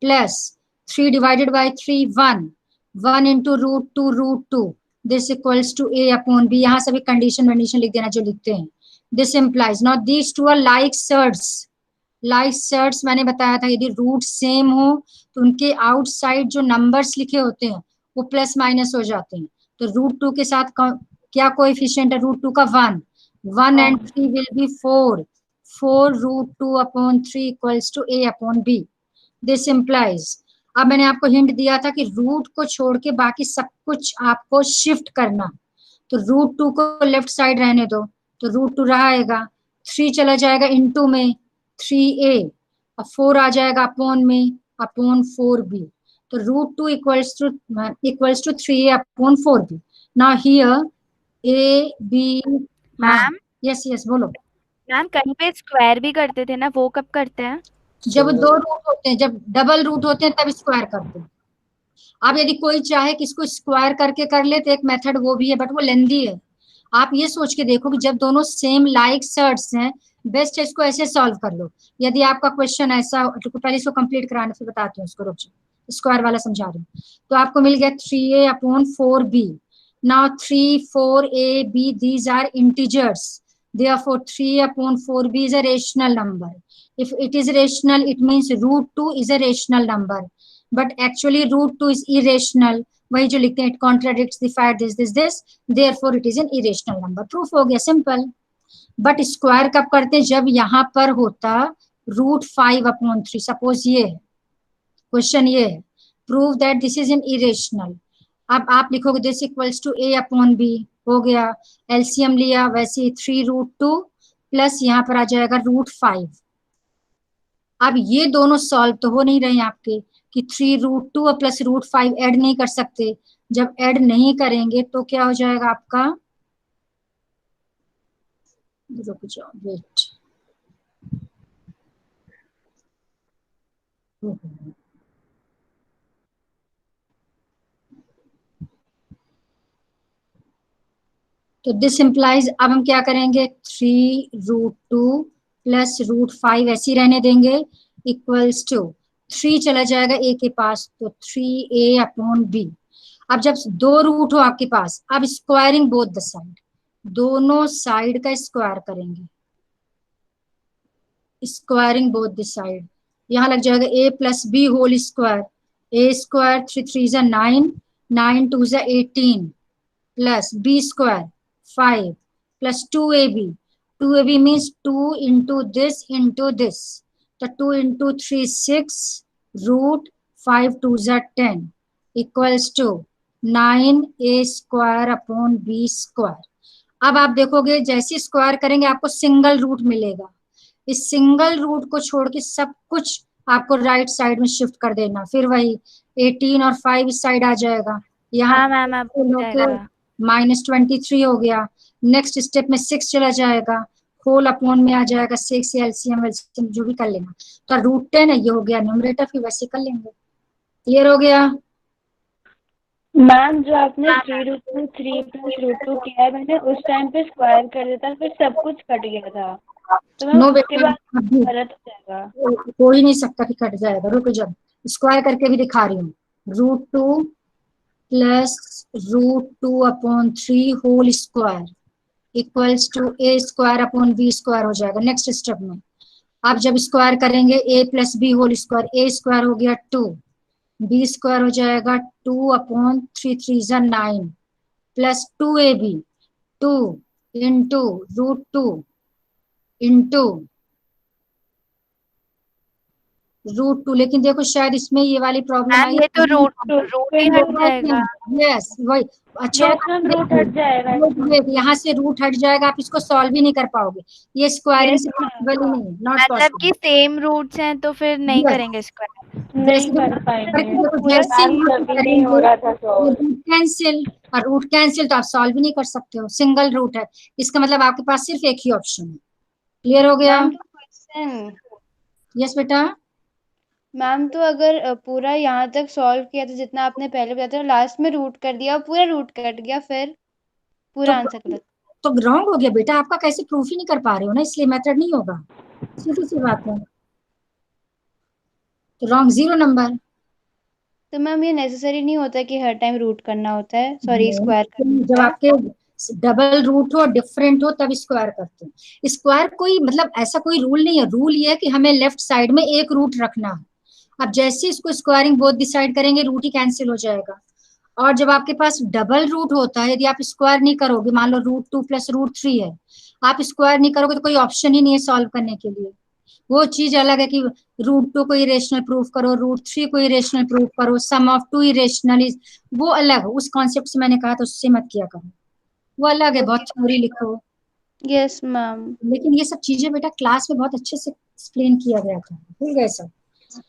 plus 3 divided by 3 1 into √2 this equals to a/b। यहाँ सभी कंडीशन लिख देना जो लिखते हैं। This implies now these two are like surds. मैंने बताया था यदि रूट सेम हो तो उनके आउटसाइड जो नंबर्स लिखे होते हैं वो प्लस माइनस हो जाते हैं। तो √2 के साथ क्या कोएफिशिएंट है? √2 का 1 and 3 will be 4 √2/3 equals to a/b। This implies, अब मैंने आपको हिंट दिया था कि रूट को छोड़ के बाकी सब कुछ आपको शिफ्ट करना। तो √2 को लेफ्ट साइड रहने दो, तो √2 रहेगा, 3 चला जाएगा इनटू में 3a, और 4 आ जाएगा अपॉन में अपॉन 4b। तो √2 equals to 3a/4b। Now here a b। Ma'am yes बोलो। मैम कहीं पे स्क्वायर भी करते थे ना, वो कब करते हैं? जब 2 रूट होते हैं, जब डबल रूट होते हैं तब स्क्वायर करते हैं। अब यदि कोई चाहे कि इसको स्क्वायर करके कर ले तो एक मेथड वो भी है, बट वो लेंदी है। आप ये सोच के देखो कि जब दोनों सेम लाइक सर्ट्स हैं, बेस्ट है इसको ऐसे सॉल्व कर लो। यदि आपका क्वेश्चन ऐसा, तो पहले इसको कंप्लीट कराने फिर बताती हूँ इसको, रुक जाओ स्क्वायर वाला समझा रही हूँ। तो आपको मिल गया 3a/4b। Now 3, 4, a, b, these are integers. Therefore 3/4b is a rational number. If it is rational, it means √2 is a rational number. But actually √2 is irrational. वही जो लिखते हैं it contradicts the fact this therefore it is an irrational number. Proof हो गया, simple. But square कब करते हैं? जब यहाँ पर होता √5/3। सपोज ये है क्वेश्चन, ये है prove that this is an irrational. अब आप लिखोगे दिस इक्वल्स टू A/B, हो गया। एलसीएम लिया, वैसे 3√2 प्लस यहाँ पर आ जाएगा √5। अब ये दोनों सॉल्व तो हो नहीं रहे आपके कि 3√2 और प्लस √5 ऐड नहीं कर सकते। जब ऐड नहीं करेंगे तो क्या हो जाएगा आपका, रुक जाओ वेट, तो दिस इम्प्लाइज, अब हम क्या करेंगे 3√2 प्लस √5 ऐसे ही रहने देंगे, इक्वल्स टू 3 चला जाएगा a के पास तो 3A/B। अब जब दो रूट हो आपके पास, अब स्क्वायरिंग बोथ द साइड, दोनों साइड का स्क्वायर करेंगे, स्क्वायरिंग बोथ द साइड। यहाँ लग जाएगा A+B whole square, A², 3 3 9, 9 2 18 plus B² 5 plus 2AB, 2AB means 2 into this, तो 2 इंटू 3 6, √5 2 10 इक्वल्स टू 9A²/B²। अब आप देखोगे जैसे स्क्वायर करेंगे आपको सिंगल रूट मिलेगा, इस सिंगल रूट को छोड़ के सब कुछ आपको राइट साइड में शिफ्ट कर देना, फिर वही 18 और 5 इस साइड आ जाएगा, यहाँ -23 हो गया। नेक्स्ट स्टेप में 6 चला जाएगा, होल अपॉन में आ जाएगा 6, एलसीएम जो भी कर लेना, तो √10 है, ये हो गया न्यूमरेटर, फिर वैसे कर लेंगे। क्लियर हो गया मैम? जो आपने 3√2 3 प्लस √2 किया है, मैंने उस टाइम पे स्क्वायर कर दिया था, फिर सब कुछ कट गया था, तो मैम उसके बाद गलत हो जाएगा। हो ही नहीं सकता कि कट जाएगा, रुको जब स्क्वायर करके भी दिखा रही हूँ। √2 plus √2/3 whole square equals to A²/B² हो जाएगा। नेक्स्ट स्टेप में आप जब स्क्वायर करेंगे A+B होल स्क्वायर, A² हो गया 2, B² हो जाएगा 2/3 3 9 प्लस 2AB 2 इंटू √2 इंटू √2। लेकिन देखो शायद इसमें ये वाली प्रॉब्लम आई, ये तो रूट ही हट जाएगा। यस वही, अच्छा रूट हट जाएगा, यहाँ से रूट हट जाएगा, आप इसको सॉल्व ही नहीं कर पाओगे, ये स्क्वायरिंग से पॉसिबल ही नहीं, नॉट मतलब पॉसिबल। कि सेम रूट्स हैं तो फिर नहीं करेंगे स्क्वायर, नहीं कर पाएंगे, कैंसिल, और रूट कैंसिल तो आप सॉल्व ही नहीं कर सकते हो, सिंगल रूट है, इसका मतलब आपके पास सिर्फ एक ही ऑप्शन है। क्लियर हो गया? यस बेटा। मैम तो अगर पूरा यहाँ तक सॉल्व किया था जितना आपने पहले बताया था, लास्ट में रूट कर दिया, पूरा रूट कट गया, फिर पूरा आंसर गलत, तो रॉन्ग हो गया बेटा, आपका कैसे प्रूफ ही नहीं कर पा रहे हो ना, इसलिए मेथड नहीं होगा, सीधी सी बात है, तो रॉन्ग 0 नंबर। तो मैम ये नेसेसरी नहीं होता कि हर टाइम रूट करना होता है, सॉरी स्क्वायर करना जब आपके डबल रूट हो, डिफरेंट हो, तब स्क्वायर करते हैं। स्क्वायर कोई मतलब ऐसा कोई रूल नहीं है, रूल ये है कि हमें लेफ्ट साइड में एक रूट रखना है। अब जैसे इसको स्क्वायरिंग बोथ डिसाइड करेंगे, रूट ही कैंसिल हो जाएगा। और जब आपके पास डबल रूट होता है, यदि आप स्क्वायर नहीं करोगे, मान लो √2 प्लस √3 है, आप स्क्वायर नहीं करोगे तो कोई ऑप्शन ही नहीं है सॉल्व करने के लिए। वो चीज अलग है कि √2 को इरेशनल प्रूफ करो, √3 को इरेशनल प्रूफ करो, सम ऑफ 2 इरेशनल, वो अलग, उस कॉन्सेप्ट से मैंने कहा था, उससे मत किया करो, वो अलग है, बहुत थ्योरी लिखो। Yes ma'am. लेकिन ये सब चीजें बेटा क्लास में बहुत अच्छे से एक्सप्लेन किया गया था, भूल गए सब।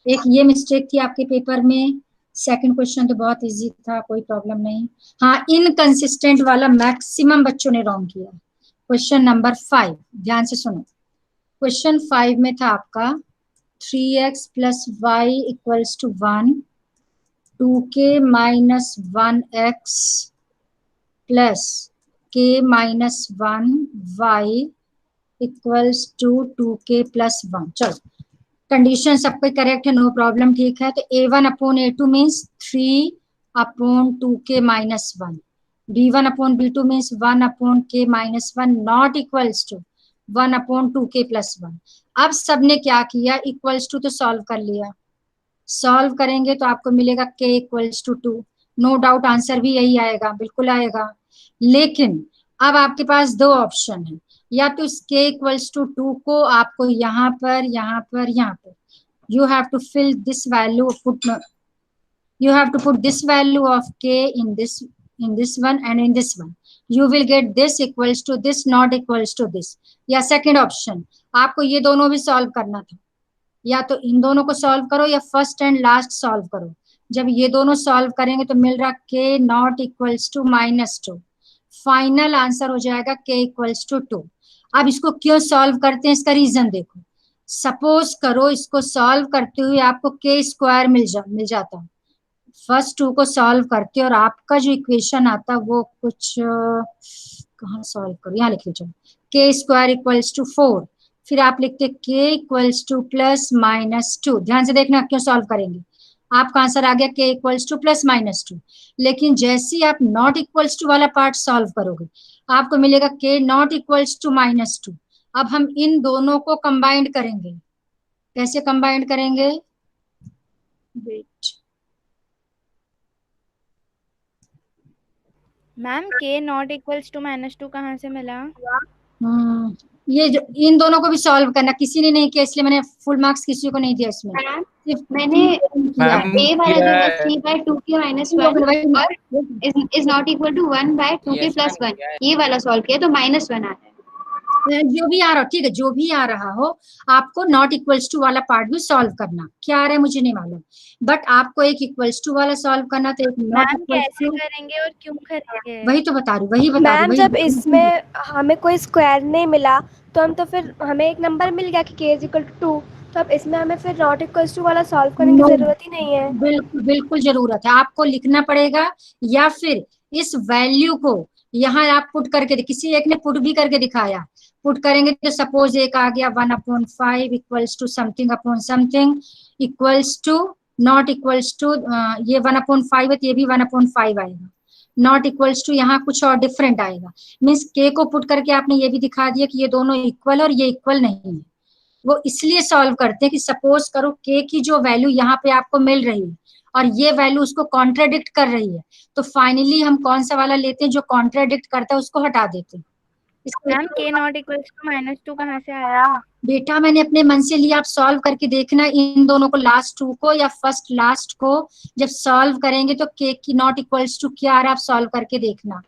एक ये मिस्टेक थी आपके पेपर में, सेकंड क्वेश्चन तो बहुत इजी था, कोई प्रॉब्लम नहीं। हाँ, इनकंसिस्टेंट वाला मैक्सिमम बच्चों ने रॉन्ग किया। क्वेश्चन नंबर 5, ध्यान से सुनो। क्वेश्चन 5 में था आपका 3x + y = 1, 2k - 1x + k - 1y = 2k + 1। चलो कंडीशन सबको करेक्ट है, नो प्रॉब्लम, ठीक है। तो A1/A2 means 3/2k - 1, B1/B2 means 1/k - 1 not equals to 1/2k + 1। अब सबने क्या किया, इक्वल्स टू तो सॉल्व कर लिया, सॉल्व करेंगे तो आपको मिलेगा k = 2, नो डाउट आंसर भी यही आएगा, बिल्कुल आएगा। लेकिन अब आपके पास दो ऑप्शन है, या तो इस k इक्वल्स टू 2 को आपको यहाँ पर you have to fill this value, you have to put this value of k in this one and in this one. You will get this equals to this not equals to this. या second option, आपको ये दोनों भी solve करना था, या तो इन दोनों को सॉल्व करो या फर्स्ट एंड लास्ट सॉल्व करो। जब ये दोनों सॉल्व करेंगे तो मिल रहा k not equals to -2, final answer हो जाएगा k इक्वल्स टू 2। अब इसको क्यों सॉल्व करते हैं, इसका रीजन देखो। सपोज करो इसको सॉल्व करते हुए आपको k स्क्वायर मिल जाता, फर्स्ट 2 को सॉल्व करते और आपका जो इक्वेशन आता वो कुछ कहाँ सॉल्व करो, यहाँ लिख लीजिए k स्क्वायर इक्वल्स टू 4, फिर आप लिखते k इक्वल्स टू +-2। ध्यान से देखना क्यों सॉल्व करेंगे, आपका आंसर आ गया k इक्वल्स टू +-2। लेकिन जैसे ही आप नॉट इक्वल्स टू वाला पार्ट सॉल्व करोगे आपको मिलेगा k नॉट इक्वल्स टू -2। अब हम इन दोनों को कंबाइंड करेंगे, कैसे कंबाइंड करेंगे, wait, ma'am k not equals to -2 कहाँ से मिला? ये जो इन दोनों को भी सॉल्व करना, किसी ने नहीं किया इसलिए मैंने फुल मार्क्स किसी को नहीं दिया इसमें। मैंने a वाला जो है 3/2 के -1 और इज नॉट इक्वल टू 1/2 के +1, ये वाला सॉल्व किया तो -1 आ रहा है। जो भी आ रहा हो ठीक है, जो भी आ रहा हो आपको नॉट इक्वल्स टू वाला पार्ट भी सॉल्व करना, क्या आ रहा है मुझे नहीं मालूम, बट आपको एक इक्वल्स टू वाला सॉल्व करना, तो एक नॉट कैसे करेंगे और क्यों करेंगे, वही तो बता रही, वही बता रही। मैम जब इसमें हमें कोई स्क्वायर नहीं मिला तो हम तो फिर हमें एक नंबर मिल गया कि k = 2, तो अब इसमें हमें फिर नॉट इक्वल्स टू वाला सॉल्व करने की जरूरत ही नहीं है। बिल्कुल जरूरत है, आपको लिखना पड़ेगा या फिर इस वैल्यू को यहाँ आप पुट करके, किसी एक ने पुट भी करके दिखाया, पुट करेंगे तो सपोज एक आ गया 1/5 equals to something upon something equals to not equals to, ये 1/5 है तो ये भी 1/5 आएगा, नॉट इक्वल्स टू यहाँ कुछ और डिफरेंट आएगा। मीन्स k को पुट करके आपने ये भी दिखा दिया कि ये दोनों इक्वल और ये इक्वल नहीं है। वो इसलिए सॉल्व करते हैं कि सपोज करो k की जो वैल्यू यहाँ पे आपको मिल रही है और ये वैल्यू उसको कॉन्ट्राडिक्ट कर रही है, तो फाइनली हम कौन सा वाला लेते हैं, जो कॉन्ट्राडिक्ट करता है उसको हटा देते हैं। Ma'am k not equals to -2 कहाँ से आया? बेटा मैंने अपने मन से लिया, आप सॉल्व करके देखना इन दोनों को, लास्ट 2 को या फर्स्ट लास्ट को जब सॉल्व करेंगे तो k की नॉट इक्वल्स टू क्या आ रहा है, आप सॉल्व करके देखना।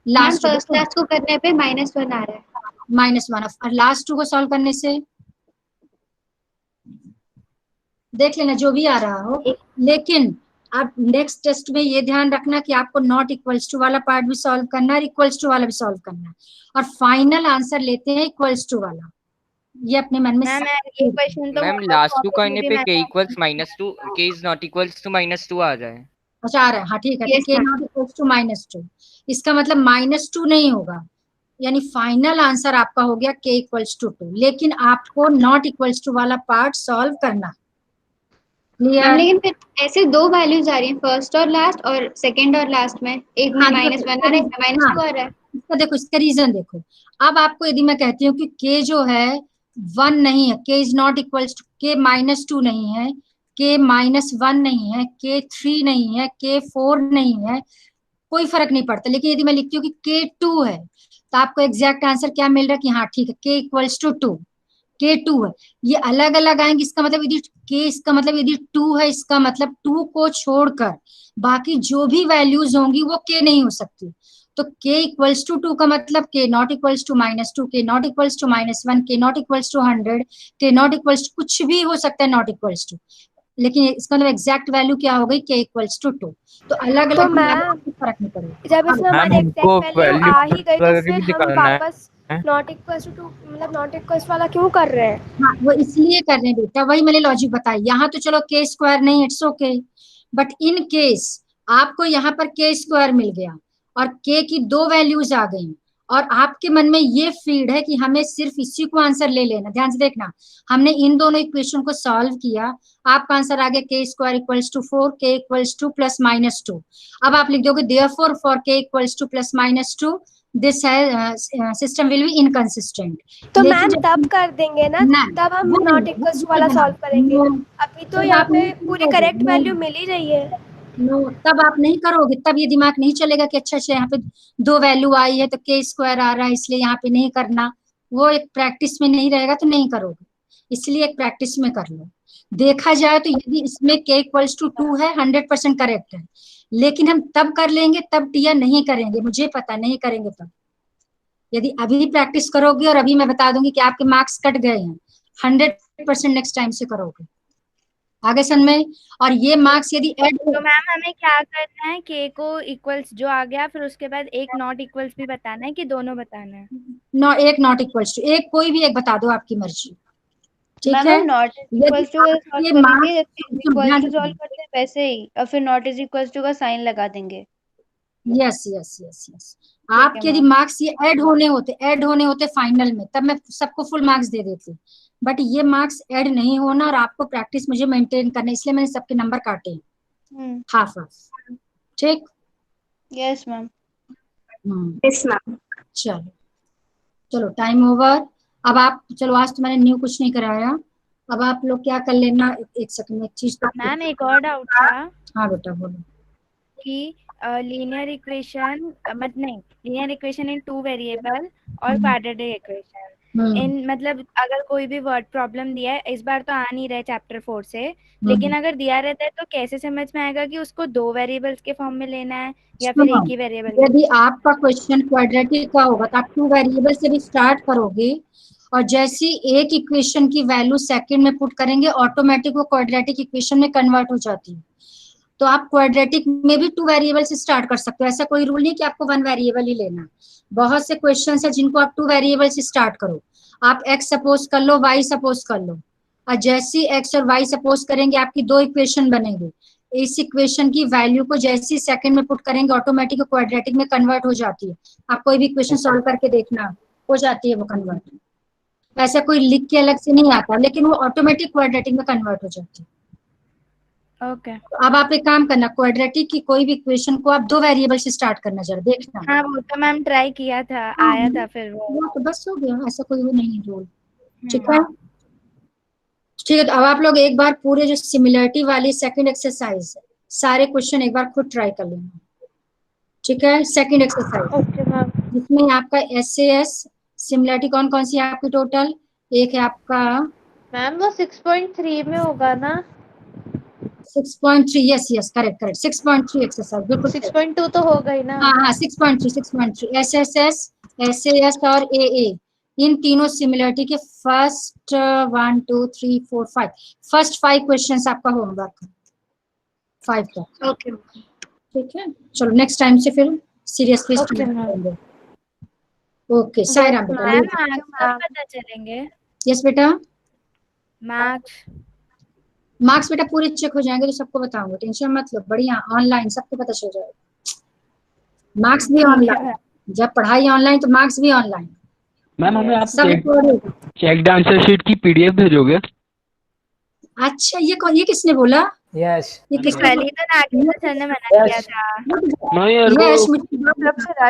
लास्ट फर्स्ट लास्ट को करने पे -1 आ रहा है, -1, और लास्ट 2 को सॉल्व करने से देख लेना जो भी आ रहा हो। लेकिन आप नेक्स्ट टेस्ट में ये ध्यान रखना कि आपको नॉट इक्वल्स टू वाला पार्ट भी सॉल्व करना है, इक्वल्स टू वाला भी सॉल्व करना है, और फाइनल आंसर लेते हैं इक्वल्स टू वाला। ये अपने मन में ये क्वेश्चन तो मैम लास्ट 2 करने पे k equals -2, k is not equals to -2 आ जाए। अच्छा आ रहा है, हाँ ठीक है, k नॉट इक्वल्स टू -2, इसका मतलब -2 नहीं होगा, यानी फाइनल आंसर आपका हो गया k इक्वल्स टू 2, लेकिन आपको नॉट इक्वल्स टू वाला पार्ट सॉल्व करना। लेकिन फिर ऐसे दो वैल्यूज आ रही हैं, फर्स्ट और लास्ट और सेकंड और लास्ट में, एक में -1 आ रहा है, -2 आ रहा है। इसका देखो, इसका रीजन देखो। अब आपको यदि मैं कहती हूँ कि k जो है 1 नहीं है, k is not equals to, k -2 नहीं है, k -1 नहीं है, k 3 नहीं है, k 4 नहीं है, कोई फर्क नहीं पड़ता। लेकिन यदि मैं लिखती हूँ कि k 2 है तो आपको एग्जैक्ट आंसर क्या मिल रहा है कि हाँ ठीक है, k इक्वल्स टू 2, k 2 है। ये अलग अलग आएंगे, इसका मतलब यदि k, इसका मतलब यदि 2 है, इसका मतलब 2 को छोड़कर बाकी जो भी वैल्यूज होंगी वो k नहीं हो सकती। तो k इक्वल्स टू 2 का मतलब k not equals to -2, k not equals to -1, k not equals to 100, k not equals कुछ भी हो सकता है नॉट इक्वल्स टू, लेकिन इसका मतलब एग्जैक्ट वैल्यू क्या हो गई, k इक्वल्स टू 2। तो अलग अलग फर्क नहीं पड़ेगा। जब इसमें हमारी एग्जैक्ट वैल्यू आ ही गई तो फिर हम वापस नॉट इक्वल्स टू मतलब नॉट इक्वल्स वाला क्यों कर रहे हैं? हाँ वो इसलिए कर रहे हैं बेटा, वही मैंने लॉजिक बताया। यहाँ तो चलो k स्क्वायर नहीं, it's okay, but in case आपको यहाँ पर k स्क्वायर मिल गया और k की 2 वैल्यूज आ गई और आपके मन में ये फीड है कि हमें सिर्फ इसी को आंसर ले लेना। ध्यान से देखना, हमने इन दोनों इक्वेशन को सॉल्व किया, आपका आंसर आ गया k square equals to 4, k equals to +-2। अब आप लिख दोगे therefore for k equals to +-2 this system will be inconsistent. तो मैम तब कर देंगे ना, तब हम नॉट इक्वल्स वाला सॉल्व करेंगे। अभी तो यहाँ पे पूरी करेक्ट वैल्यू मिल ही रही है। नो, तब आप नहीं करोगे, तब ये दिमाग नहीं चलेगा कि अच्छा अच्छा यहाँ पे 2 वैल्यू आई है तो k स्क्वायर आ रहा है इसलिए यहाँ पे नहीं करना। वो एक प्रैक्टिस में नहीं रहेगा तो नहीं करोगे, इसलिए एक प्रैक्टिस में कर लो। देखा जाए तो यदि इसमें k इक्वल्स टू 2 है 100% करेक्ट है, लेकिन हम तब कर लेंगे तब टिया नहीं करेंगे, मुझे पता नहीं करेंगे तब। यदि अभी प्रैक्टिस करोगे और अभी मैं बता दूंगी कि आपके मार्क्स कट गए हैं, 100% नेक्स्ट टाइम से करोगे। आगे सन में, और ये मार्क्स यदि ऐड तो मैम हमें क्या करना है, k को इक्वल्स जो आ गया फिर उसके बाद एक नॉट इक्वल्स भी बताना है कि दोनों बताना है? एक नॉट इक्वल्स टू, एक कोई भी एक बता दो, आपकी मर्जी। ठीक मैम है, हम नॉट इक्वल्स टू का सॉल्व करेंगे जैसे इक्वल्स टू सॉल्व करते हैं वैसे ही, और फिर नॉट इज इक्वल्स टू का साइन लगा देंगे। Yes yes yes yes. आपके यदि मार्क्स ये ऐड होने होते फाइनल में, तब मैं सबको फुल मार्क्स दे देती, बट ये मार्क्स ऐड नहीं होना और आपको प्रैक्टिस मुझे मेंटेन करना, इसलिए मैंने सबके नंबर काटे हैं हाफ हाफ। ठीक, यस मैम। Yes ma'am. चलो टाइम ओवर। अब आप चलो, आज तो मैंने न्यू कुछ नहीं कराया, अब आप लोग क्या कर लेना, एक सेकंड में एक चीज। मैम एक और डाउट था। हाँ बेटा बोलो। कि linear equation linear equation in 2 variable और क्वाड्रेटिक इक्वेशन इन, मतलब अगर कोई भी वर्ड प्रॉब्लम दिया है, इस बार तो आ नहीं रहा है चैप्टर 4 से, लेकिन अगर दिया रहता है तो कैसे समझ में आएगा कि उसको 2 वेरिएबल्स के फॉर्म में लेना है या फिर एक ही वेरिएबल? यदि आपका क्वेश्चन क्वाड्रेटिक का होगा तो आप 2 वेरिएबल से भी स्टार्ट करोगे, और जैसी एक इक्वेशन की वैल्यू सेकंड में पुट करेंगे ऑटोमेटिक वो क्वाड्रेटिक इक्वेशन में कन्वर्ट हो जाती है। तो आप क्वाड्रेटिक में भी 2 वेरिएबल से स्टार्ट कर सकते हो, ऐसा कोई रूल नहीं कि आपको 1 वेरिएबल ही लेना है। बहुत से क्वेश्चंस है जिनको आप 2 वेरिएबल से स्टार्ट करो, आप x सपोज कर लो, y सपोज कर लो, और जैसी x और y सपोज करेंगे आपकी 2 इक्वेशन बनेंगे, इस इक्वेशन की वैल्यू को जैसी सेकंड में पुट करेंगे ऑटोमेटिक क्वाड्रेटिक में कन्वर्ट हो जाती है। आप कोई भी इक्वेशन सॉल्व करके देखना, हो जाती है वो कन्वर्ट। ऐसा कोई लिख के अलग से नहीं आता, लेकिन वो ऑटोमेटिक क्वाड्रेटिक में कन्वर्ट हो जाती है। ओके। अब आप एक काम करना, क्वाड्रेटिक की कोई भी इक्वेशन को आप 2 वेरिएबल से स्टार्ट करना, जरा देखना। हाँ वो तो मैम ट्राई किया था, आया था फिर वो तो बस हो गया, ऐसा कोई वो नहीं है रूल। ठीक है, ठीक है। तो अब आप लोग एक बार पूरे जो सिमिलरिटी वाली सेकंड एक्सरसाइज है, सारे क्वेश्चन एक बार खुद ट्राई कर लेना। ठीक है, सेकंड एक्सरसाइज जिसमें आपका SAS सिमिलरिटी कौन कौन सी है आपकी टोटल? एक है आपका मैम वो 6.3 में होगा ना? 6.3, यस यस करेक्ट 6.3 एक्सरसाइज, बिल्कुल 6.2 तो हो गई ना? हाँ 6.3 SSS SAS और AA, इन तीनों सिमिलरिटी के फर्स्ट 1 2 3 4 5 फर्स्ट 5 क्वेश्चंस आपका होमवर्क है 5 तक। ओके ठीक है, चलो नेक्स्ट टाइम से फिर सीरियसली करेंगे। ओके सायरा बेटा, पता चलेंगे। यस बेटा, मार्क्स बेटा पूरे चेक हो जाएंगे तो सबको बताऊंगा, टेंशन मत लो, बढ़िया ऑनलाइन सबको पता चल जाएगा। मार्क्स भी ऑनलाइन, जब पढ़ाई ऑनलाइन तो मार्क्स भी ऑनलाइन। मैम हमें आप चेक्ड आंसर शीट की PDF भेजोगे? अच्छा, ये किसने बोला? यस, ये किसने पहले तो नागिन सर ने मना किया था। यश मुझे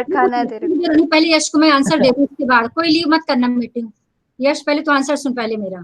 खाना है तेरे को, पहले यश को मैं आंसर दे दूं, उसके बाद कोई लीव मत करना मीटिंग। यश पहले तो आंसर सुन पहले मेरा।